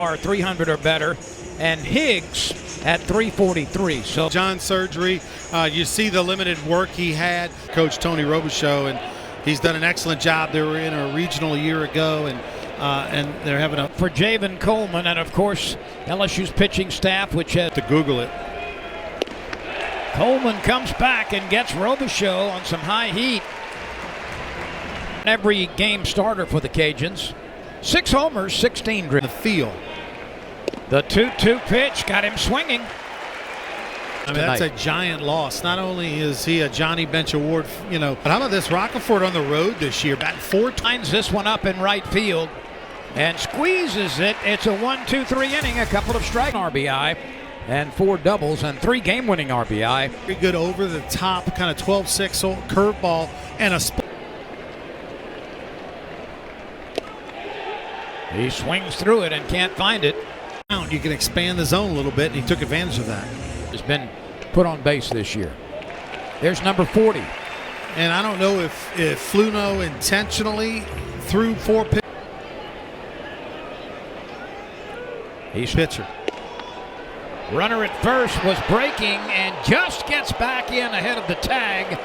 are 300 or better, and Higgs at 343. So John surgery, you see the limited work he had. Coach Tony Robichaux, and he's done an excellent job. They were in a regional a year ago, and they're having a for Javen Coleman, and of course LSU's pitching staff, which has to Google it. Coleman comes back and gets Robichaux on some high heat. Every game starter for the Cajuns. 6 homers, 16 The field. The 2-2 pitch got him swinging. I mean, that's a giant loss. Not only is he a Johnny Bench Award, but how about this? Rockefeller on the road this year, batting 4 times. Lines this one up in right field and squeezes it. It's a 1-2-3 inning, a couple of strike RBI and 4 doubles and 3 game-winning RBI. Very good over the top, kind of 12-6 curveball and a split. He swings through it and can't find it. You can expand the zone a little bit, and he took advantage of that. Has been put on base this year. There's number 40. And I don't know if Fluno intentionally threw 4 pitches. He's pitcher. Runner at first was breaking and just gets back in ahead of the tag.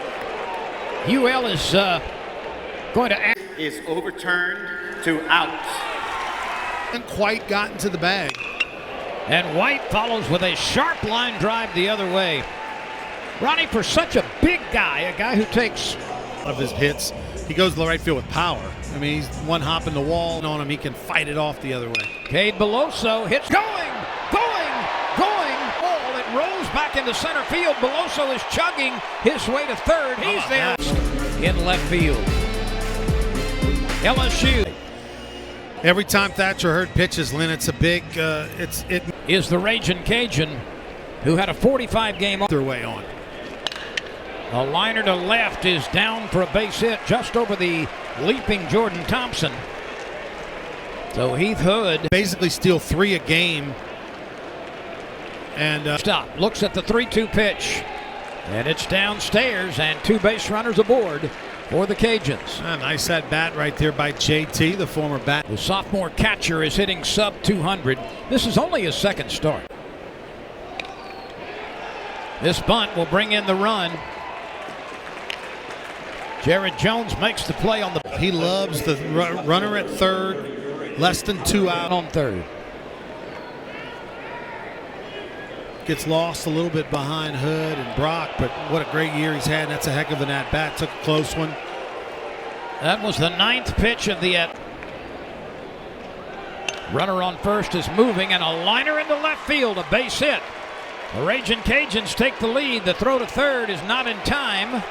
UL is going to is overturned to out. Hasn't quite gotten to the bag. And White follows with a sharp line drive the other way. Ronnie, for such a big guy, a guy who takes of his hits, he goes to the right field with power. I mean, he's one hop in the wall on him. He can fight it off the other way. Cade Beloso hits going. Ball, it rolls back into center field. Beloso is chugging his way to third. He's there in left field. LSU. Every time Thatcher Hurd pitches, Lynn, it's a big, it is the Ragin' Cajun, who had a 45-game their way on. A liner to left is down for a base hit just over the leaping Jordan Thompson. So Heath Hood basically steal 3 a game. And stop, looks at the 3-2 pitch, and it's downstairs, and 2 base runners aboard for the Cajuns. Nice at bat right there by JT, the former bat. The sophomore catcher is hitting sub 200. This is only his second start. This bunt will bring in the run. Jared Jones makes the play on the. He loves the runner at third, less than 2 out on third. Gets lost a little bit behind Hood and Brock, but what a great year he's had. That's a heck of an at-bat. Took a close one. That was the 9th pitch of the at. Runner on first is moving, and a liner into left field, a base hit. The Ragin' Cajuns take the lead. The throw to third is not in time.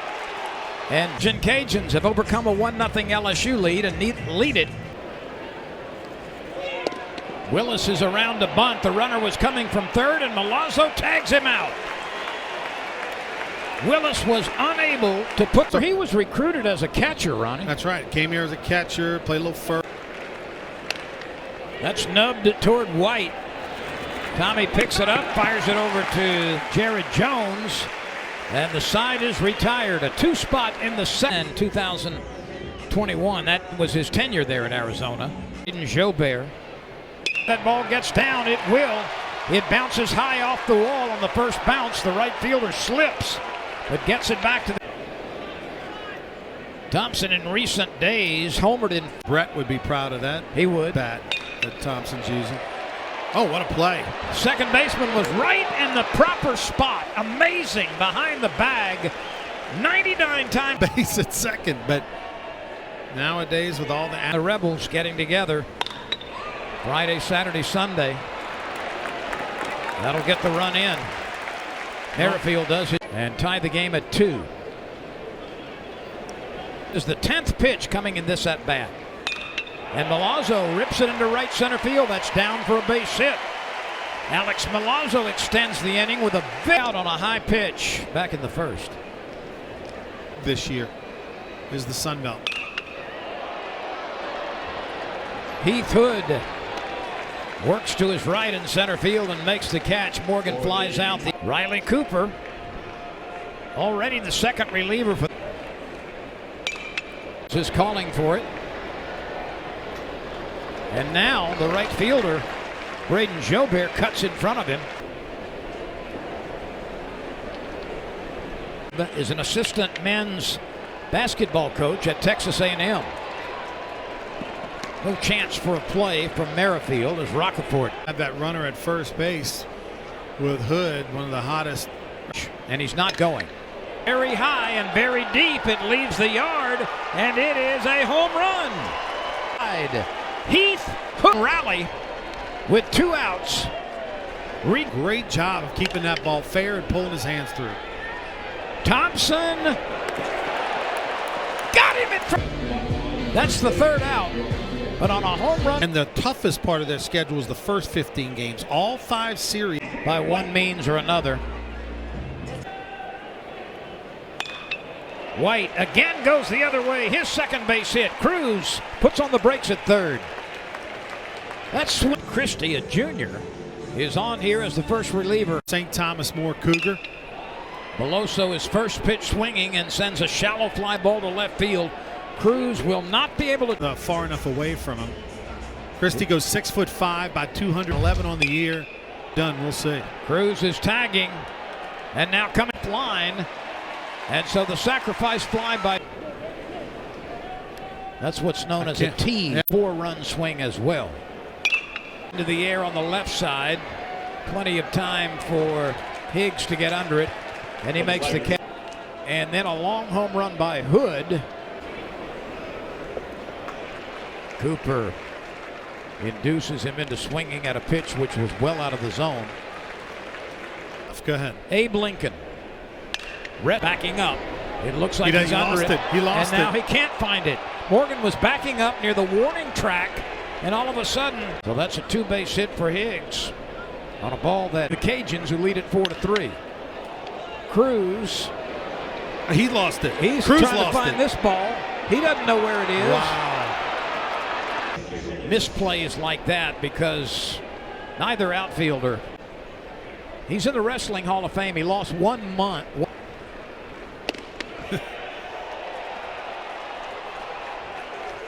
And Ragin' Cajuns have overcome a 1-0 LSU lead and lead it. Willis is around to bunt. The runner was coming from third, and Milazzo tags him out. Willis was unable to put. He was recruited as a catcher, Ronnie. That's right. Came here as a catcher, played a little first. That's nubbed it toward White. Tommy picks it up, fires it over to Jared Jones, and the side is retired. A 2-spot in the second 2021. That was his tenure there in Arizona. Jobert. That ball gets down, it will. It bounces high off the wall on the first bounce. The right fielder slips, but gets it back to the. Thompson in recent days homered in. Brett would be proud of that. He would. Bat that Thompson's using. Oh, what a play. Second baseman was right in the proper spot. Amazing behind the bag. 99 times. Base at second, but nowadays with all the Rebels getting together. Friday, Saturday, Sunday. That'll get the run in. Merrifield does it and tie the game at 2. This is the 10th pitch coming in this at bat. And Milazzo rips it into right center field. That's down for a base hit. Alex Milazzo extends the inning with a out on a high pitch back in the first. This year is the Sun Belt. Heath Hood works to his right in center field and makes the catch. Morgan flies out. Riley Cooper, already the second reliever for. Is calling for it. And now the right fielder Braden Jobert cuts in front of him. Is an assistant men's basketball coach at Texas A&M. No chance for a play from Merrifield as Rockefort. Have that runner at first base with Hood, one of the hottest. And he's not going. Very high and very deep. It leaves the yard, and it is a home run. Heath Hood rally with 2 outs. Great job of keeping that ball fair and pulling his hands through. Thompson got him in front. That's the 3rd out. But on a home run. And the toughest part of their schedule is the first 15 games. All 5 series. By one means or another. White again goes the other way. His second base hit. Cruz puts on the brakes at 3rd. That's Christie, a junior, is on here as the first reliever. St. Thomas More Cougar. Beloso is first pitch swinging and sends a shallow fly ball to left field. Cruz will not be able to. Far enough away from him. Christie goes 6'5" by 211 on the year. Done, we'll see. Cruz is tagging and now coming line. And so the sacrifice fly by. That's what's known as a T. 4-run swing as well. Into the air on the left side. Plenty of time for Higgs to get under it. And he makes the catch. And then a long home run by Hood. Cooper induces him into swinging at a pitch which was well out of the zone. Go ahead. Abe Lincoln. Rhett backing up. It looks like he's under it. He lost it. And now he can't find it. Morgan was backing up near the warning track, and all of a sudden, so that's a 2-base hit for Higgs on a ball that the Cajuns, who lead it 4-3. Cruz. He lost it. He's Cruz trying to lost find it. this ball. He doesn't know where it is. Wow. Misplays like that because neither outfielder. He's in the Wrestling Hall of Fame. He lost 1 month.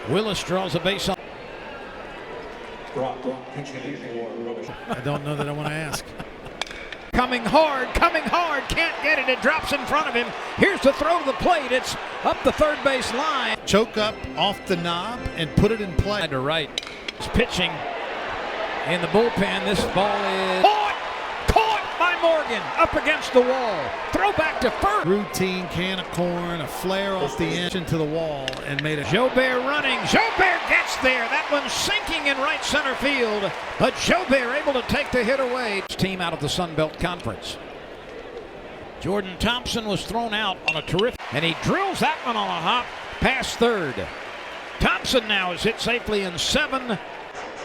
Willis draws a base on. I don't know that I want to ask. Coming hard, can't get it. It drops in front of him. Here's the throw to the plate. It's up the 3rd base line. Choke up off the knob and put it in play. To right. He's pitching in the bullpen. This ball is caught by Morgan up against the wall. Throw back to first. Routine can of corn, a flare off the inch into the wall, and made a. Jobert running. Jobert gets there. That one's sinking in right center field. But Jobert able to take the hit away. Team out of the Sun Belt Conference. Jordan Thompson was thrown out on a terrific, and he drills that one on a hop past 3rd. Thompson now is hit safely in 7.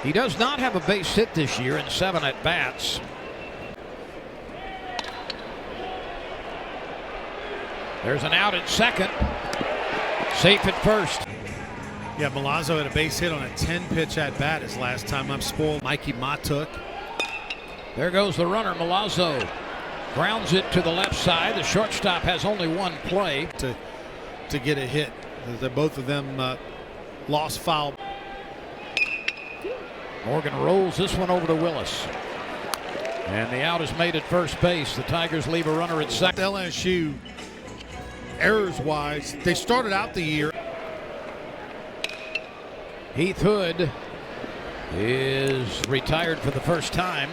He does not have a base hit this year in 7 at bats. There's an out at 2nd. Safe at 1st. Yeah, Milazzo had a base hit on a 10-pitch at bat his last time. I'm spoiled. Mikey Matuk. There goes the runner. Milazzo grounds it to the left side. The shortstop has only 1 play to get a hit. Both of them lost foul. Morgan rolls this one over to Willis. And the out is made at first base. The Tigers leave a runner at 2nd. LSU, errors-wise, they started out the year. Heath Hood is retired for the first time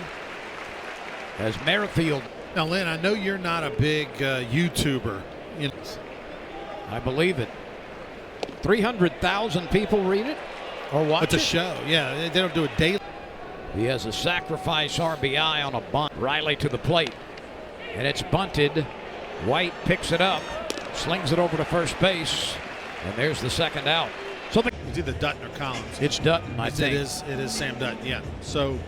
as Merrifield. Now, Lynn, I know you're not a big YouTuber. I believe it. 300,000 people read it or watch it's a it. show. Yeah, they don't do it daily. He has a sacrifice RBI on a bunt. Riley to the plate. And it's bunted. White picks it up, slings it over to first base, and there's the 2nd out. So it's either Dutton or Collins. It's Dutton, I think. It is Sam Dutton, yeah. So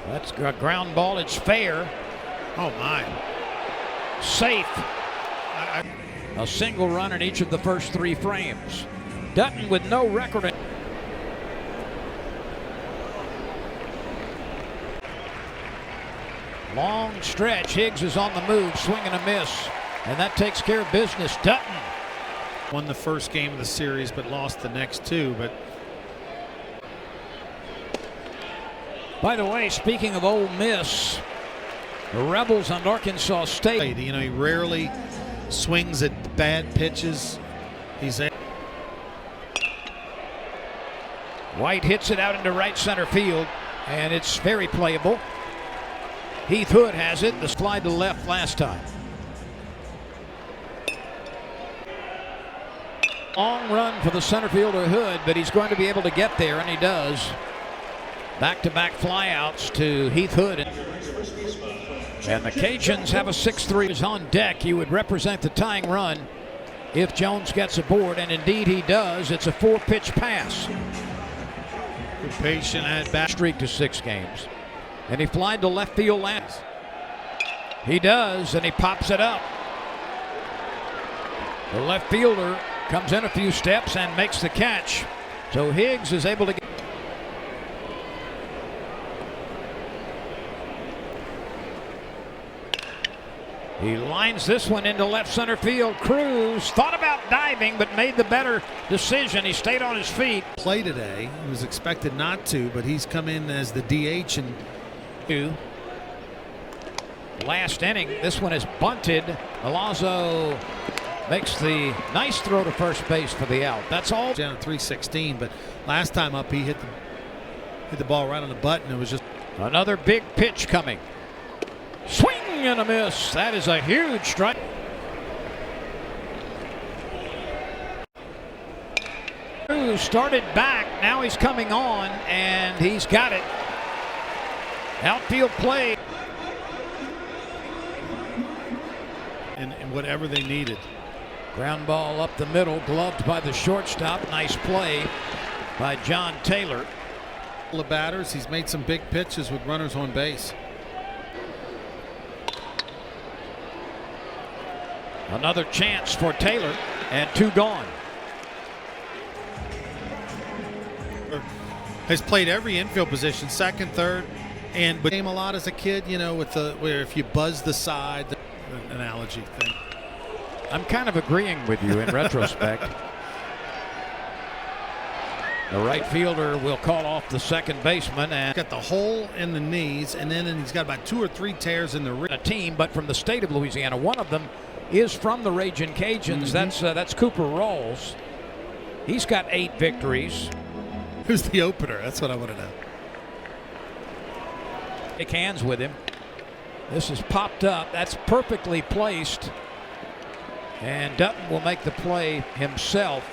that's a ground ball. It's fair. Oh, my. Safe. A single run in each of the first 3 frames. Dutton with no record. Long stretch. Higgs is on the move, swing and a miss. And that takes care of business. Dutton won the first game of the series, but lost the next 2. But By the way, speaking of Ole Miss, the Rebels on Arkansas State. You know, he rarely swings at bad pitches. White hits it out into right center field, and it's very playable. Heath Hood has it. The slide to left last time. Long run for the center fielder Hood, but he's going to be able to get there, and he does. Back-to-back flyouts to Heath Hood. And the Cajuns have a 6-3 on deck. He would represent the tying run if Jones gets aboard, and indeed he does. It's a 4-pitch pass. Patient at bat. Streak to 6 games. And he flied to left field last. He does, and he pops it up. The left fielder comes in a few steps and makes the catch. So Higgs is able to get. He lines this one into left center field. Cruz thought about diving but made the better decision. He stayed on his feet. Play today. He was expected not to, but he's come in as the DH and last inning. This one is bunted. Milazzo makes the nice throw to first base for the out. That's all. Down at 316, but last time up he hit the ball right on the button. It was just another big pitch coming. Swing and a miss. That is a huge strike. Cruz started back. Now he's coming on, and he's got it. Outfield play. And whatever they needed. Ground ball up the middle, gloved by the shortstop. Nice play by John Taylor. The batters, he's made some big pitches with runners on base. Another chance for Taylor, and 2 gone. Has played every infield position, second, third, and came a lot as a kid, you know, with where if you buzz the side, the analogy thing. I'm kind of agreeing with you in retrospect. The right fielder will call off the second baseman, and got the hole in the knees, and then he's got about 2 or 3 tears in the ribs. A team, but from the state of Louisiana. One of them is from the Ragin' Cajuns. That's Cooper Rawls. He's got 8 victories. Who's the opener? That's what I want to know. Shake hands with him. This is popped up. That's perfectly placed. And Dutton will make the play himself.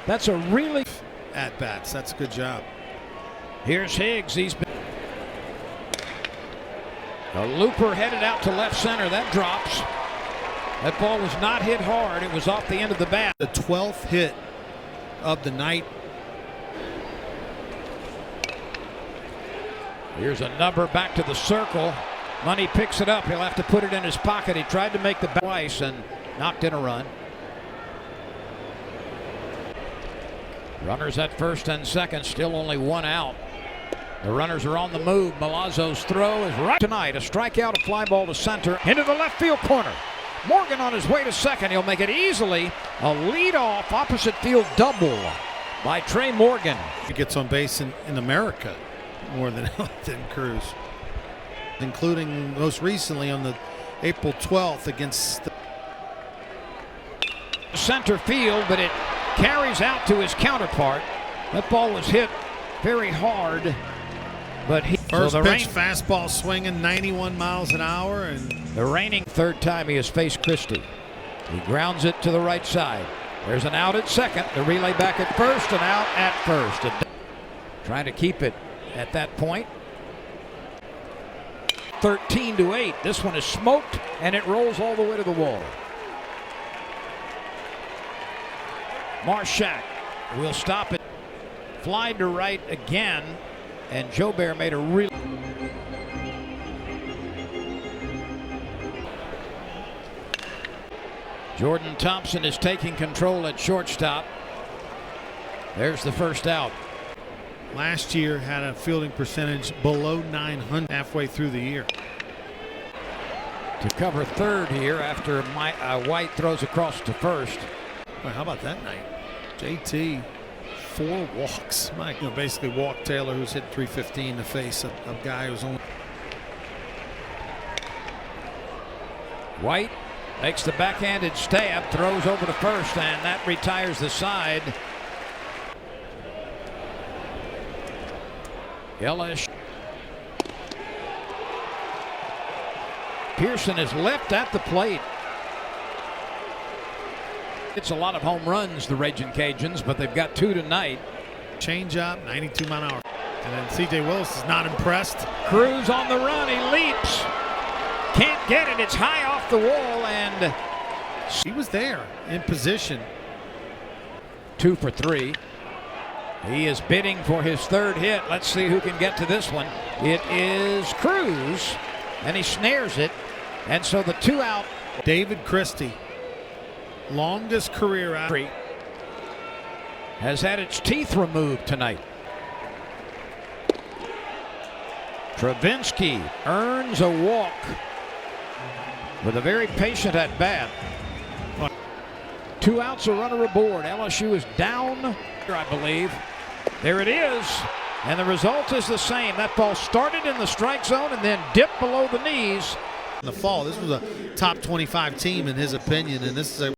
That's a really at bats. That's a good job. Here's Higgs. He's been a looper headed out to left center. That drops. That ball was not hit hard. It was off the end of the bat. The 12th hit of the night. Here's a number back to the circle. Money picks it up. He'll have to put it in his pocket. He tried to make the twice and knocked in a run. Runners at first and second. Still only 1 out. The runners are on the move. Milazzo's throw is right tonight. A strikeout, a fly ball to center. Into the left field corner. Morgan on his way to second. He'll make it easily. A leadoff opposite field double by Trey Morgan. He gets on base in America more than Cruz, including most recently on the April 12th against the center field, but it carries out to his counterpart. That ball was hit very hard, but he first pitch fastball swinging 91 miles an hour, and the reigning third time he has faced Christie. He grounds it to the right side. There's an out at second. The relay back at first, and out at first. Trying to keep it at that point. 13-8. This one is smoked, and it rolls all the way to the wall. Marshak will stop it. Fly to right again, and Joe Bear made a real. Jordan Thompson is taking control at shortstop. There's the first out. Last year had a fielding percentage below 900 halfway through the year. To cover third here after White throws across to first. Well, how about that night? JT 4 walks. Mike, basically walked Taylor, who's hit 350 in the face of a guy who's only. White makes the backhanded stab, throws over to first, and that retires the side. LSU. Pearson is left at the plate. It's a lot of home runs, the Raging Cajuns, but they've got 2 tonight. Change up, 92 mile an hour. And then C.J. Willis is not impressed. Cruz on the run, he leaps. Can't get it, it's high off the wall, and he was there in position. 2 for 3. He is bidding for his 3rd hit. Let's see who can get to this one. It is Cruz, and he snares it. And so the 2 out. David Christie, longest career out. Has had its teeth removed tonight. Travinsky earns a walk with a very patient at bat. 2 outs, a runner aboard. LSU is down, I believe. There it is, and the result is the same. That ball started in the strike zone and then dipped below the knees. In the fall, this was a top 25 team in his opinion, and this is a